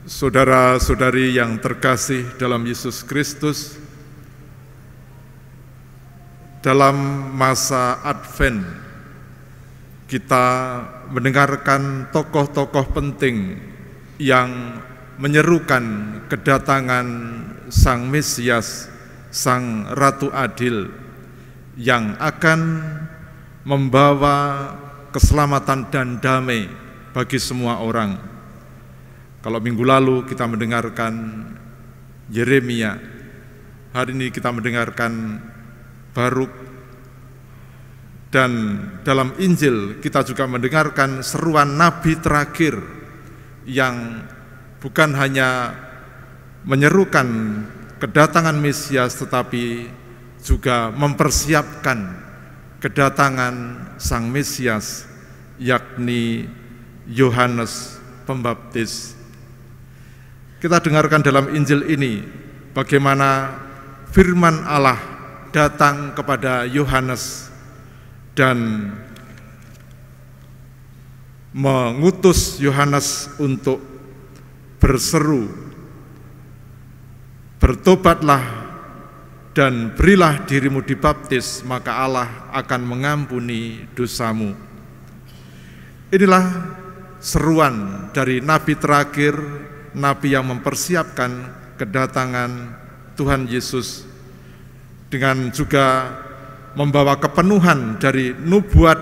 Saudara-saudari yang terkasih dalam Yesus Kristus, dalam masa Advent kita mendengarkan tokoh-tokoh penting yang menyerukan kedatangan Sang Mesias, Sang Ratu Adil, yang akan membawa keselamatan dan damai bagi semua orang. Kalau minggu lalu kita mendengarkan Yeremia, hari ini kita mendengarkan Baruk, dan dalam Injil kita juga mendengarkan seruan Nabi terakhir yang bukan hanya menyerukan kedatangan Mesias tetapi juga mempersiapkan kedatangan Sang Mesias, yakni Yohanes Pembaptis. Kita dengarkan dalam Injil ini bagaimana firman Allah datang kepada Yohanes dan mengutus Yohanes untuk berseru, "Bertobatlah dan berilah dirimu dibaptis, maka Allah akan mengampuni dosamu." Inilah seruan dari Nabi terakhir, Nabi yang mempersiapkan kedatangan Tuhan Yesus, dengan juga membawa kepenuhan dari nubuat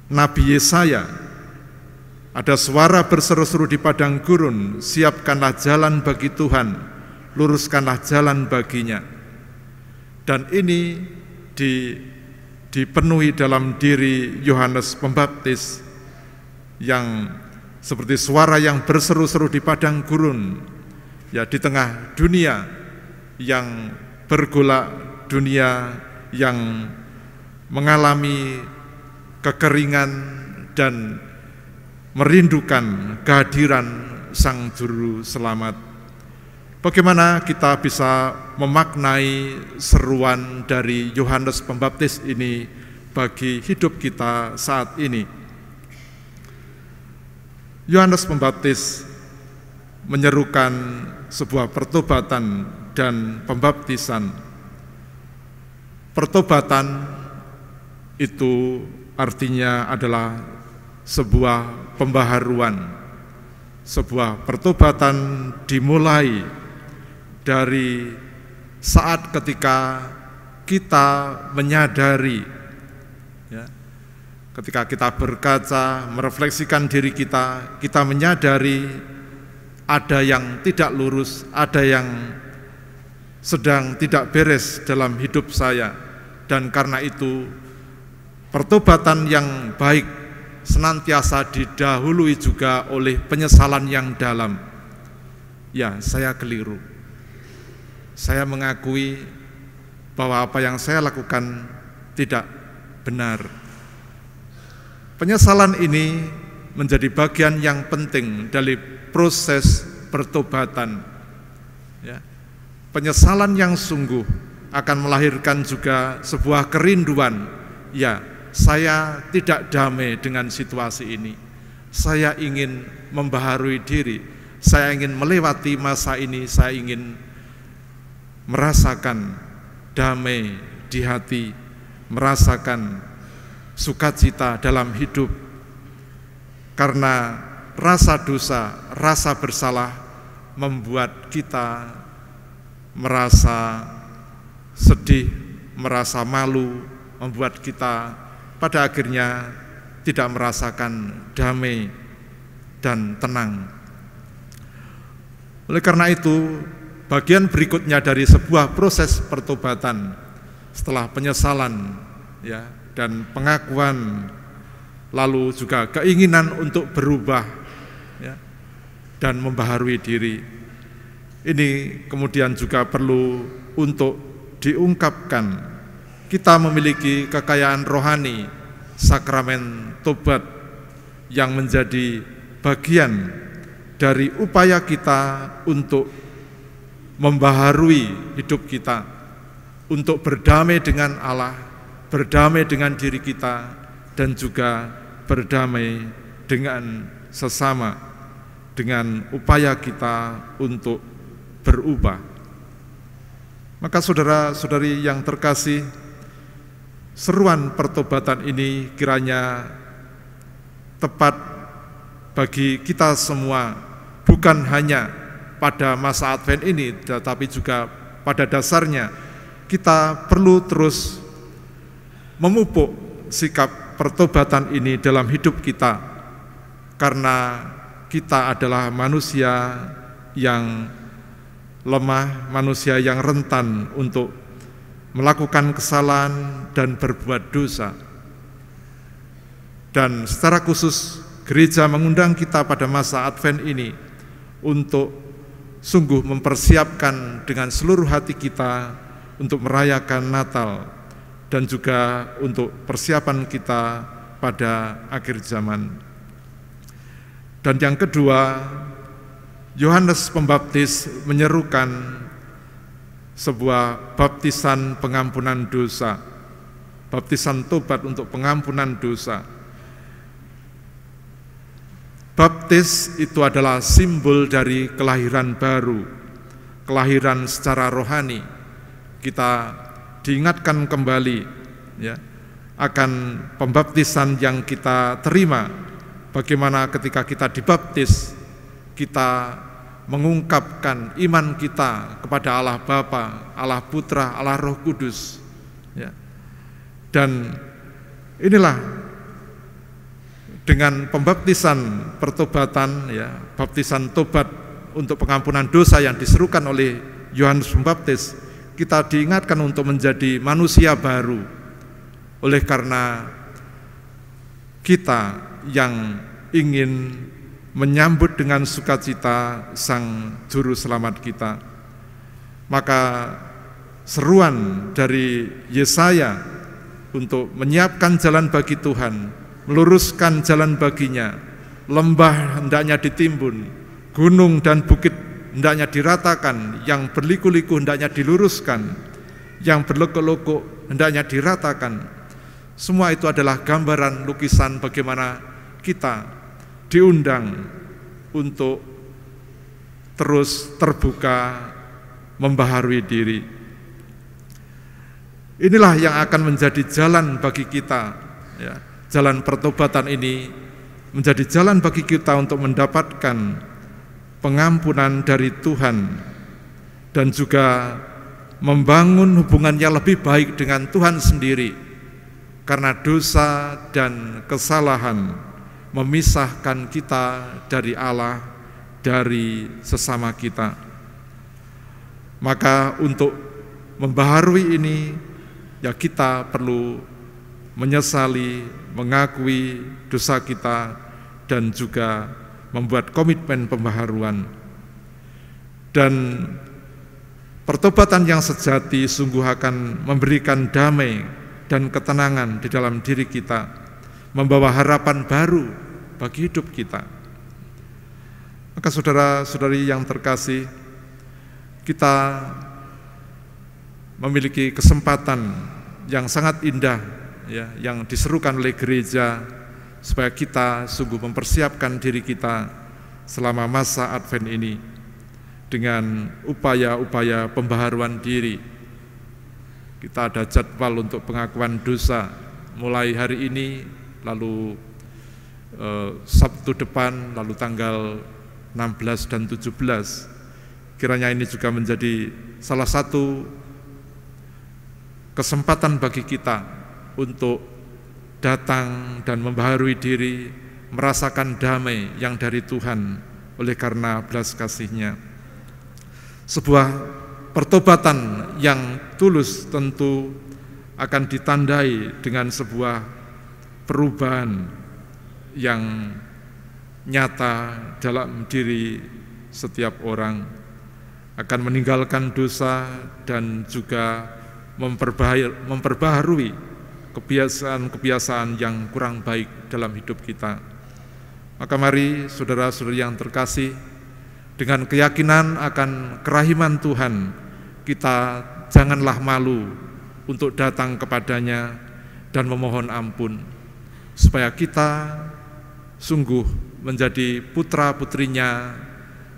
Nabi Yesaya. Ada suara berseru-seru di padang gurun, "Siapkanlah jalan bagi Tuhan, luruskanlah jalan baginya." Dan ini dipenuhi dalam diri Yohanes Pembaptis yang seperti suara yang berseru-seru di padang gurun, ya, di tengah dunia yang bergolak, dunia yang mengalami kekeringan dan merindukan kehadiran Sang Juru Selamat. Bagaimana kita bisa memaknai seruan dari Yohanes Pembaptis ini bagi hidup kita saat ini? Yohanes Pembaptis menyerukan sebuah pertobatan dan pembaptisan. Pertobatan itu artinya adalah sebuah pembaharuan. Sebuah pertobatan dimulai dari saat ketika kita menyadari, ya, ketika kita berkaca, merefleksikan diri kita, kita menyadari ada yang tidak lurus, ada yang sedang tidak beres dalam hidup saya. Dan karena itu pertobatan yang baik senantiasa didahului juga oleh penyesalan yang dalam. Ya, saya keliru. Saya mengakui bahwa apa yang saya lakukan tidak benar. Penyesalan ini menjadi bagian yang penting dari proses pertobatan. Ya. Penyesalan yang sungguh akan melahirkan juga sebuah kerinduan. Ya, saya tidak damai dengan situasi ini. Saya ingin membaharui diri. Saya ingin melewati masa ini. Saya ingin merasakan damai di hati, merasakan sukacita dalam hidup. Karena rasa dosa, rasa bersalah membuat kita merasa sedih, merasa malu, membuat kita pada akhirnya tidak merasakan damai dan tenang. Oleh karena itu, bagian berikutnya dari sebuah proses pertobatan setelah penyesalan, ya, dan pengakuan, lalu juga keinginan untuk berubah, ya, dan membaharui diri. Ini kemudian juga perlu untuk diungkapkan. Kita memiliki kekayaan rohani, sakramen tobat, yang menjadi bagian dari upaya kita untuk membaharui hidup kita, untuk berdamai dengan Allah, berdamai dengan diri kita, dan juga berdamai dengan sesama. dengan upaya kita untuk berubah. Maka saudara-saudari yang terkasih, seruan pertobatan ini kiranya tepat bagi kita semua, bukan hanya pada masa Advent ini, tetapi juga pada dasarnya kita perlu terus memupuk sikap pertobatan ini dalam hidup kita, karena kita adalah manusia yang lemah, manusia yang rentan untuk melakukan kesalahan dan berbuat dosa. Dan secara khusus gereja mengundang kita pada masa Advent ini untuk sungguh mempersiapkan dengan seluruh hati kita untuk merayakan Natal dan juga untuk persiapan kita pada akhir zaman. Dan yang kedua, Yohanes Pembaptis menyerukan sebuah baptisan pengampunan dosa, baptisan tobat untuk pengampunan dosa. Baptis itu adalah simbol dari kelahiran baru, kelahiran secara rohani. Kita diingatkan kembali ya akan pembaptisan yang kita terima, bagaimana ketika kita dibaptis kita mengungkapkan iman kita kepada Allah Bapa, Allah Putra, Allah Roh Kudus ya. Dan inilah dengan pembaptisan pertobatan ya, baptisan tobat untuk pengampunan dosa yang diserukan oleh Yohanes Pembaptis, kita diingatkan untuk menjadi manusia baru. Oleh karena kita yang ingin menyambut dengan sukacita Sang Juru Selamat kita, maka seruan dari Yesaya untuk menyiapkan jalan bagi Tuhan, meluruskan jalan baginya, lembah hendaknya ditimbun, gunung dan bukit hendaknya diratakan, yang berliku-liku hendaknya diluruskan, yang berlekuk-lekuk hendaknya diratakan. Semua itu adalah gambaran lukisan bagaimana kita diundang untuk terus terbuka, membaharui diri. Inilah yang akan menjadi jalan bagi kita ya. Jalan pertobatan ini menjadi jalan bagi kita untuk mendapatkan pengampunan dari Tuhan dan juga membangun hubungan yang lebih baik dengan Tuhan sendiri, karena dosa dan kesalahan memisahkan kita dari Allah, dari sesama kita. Maka untuk membaharui ini ya kita perlu menyesali, mengakui dosa kita, dan juga membuat komitmen pembaharuan. Dan pertobatan yang sejati sungguh akan memberikan damai dan ketenangan di dalam diri kita, membawa harapan baru bagi hidup kita. Maka saudara-saudari yang terkasih, kita memiliki kesempatan yang sangat indah ya, yang diserukan oleh gereja supaya kita sungguh mempersiapkan diri kita selama masa Advent ini dengan upaya-upaya pembaharuan diri. Kita ada jadwal untuk pengakuan dosa mulai hari ini, lalu Sabtu depan, lalu tanggal 16 dan 17. Kiranya ini juga menjadi salah satu kesempatan bagi kita untuk datang dan membaharui diri, merasakan damai yang dari Tuhan oleh karena belas kasih-Nya. Sebuah pertobatan yang tulus tentu akan ditandai dengan sebuah perubahan yang nyata dalam diri setiap orang, akan meninggalkan dosa dan juga memperbaharui kebiasaan-kebiasaan yang kurang baik dalam hidup kita. Maka mari saudara-saudari yang terkasih, dengan keyakinan akan kerahiman Tuhan, kita janganlah malu untuk datang kepadanya dan memohon ampun, supaya kita sungguh menjadi putra-putrinya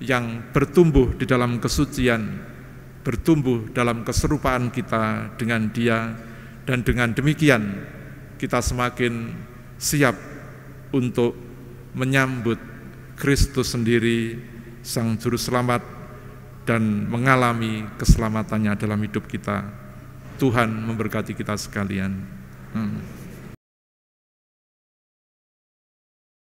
yang bertumbuh di dalam kesucian, bertumbuh dalam keserupaan kita dengan Dia, dan dengan demikian kita semakin siap untuk menyambut Kristus sendiri, Sang Juru Selamat, dan mengalami keselamatannya dalam hidup kita. Tuhan memberkati kita sekalian.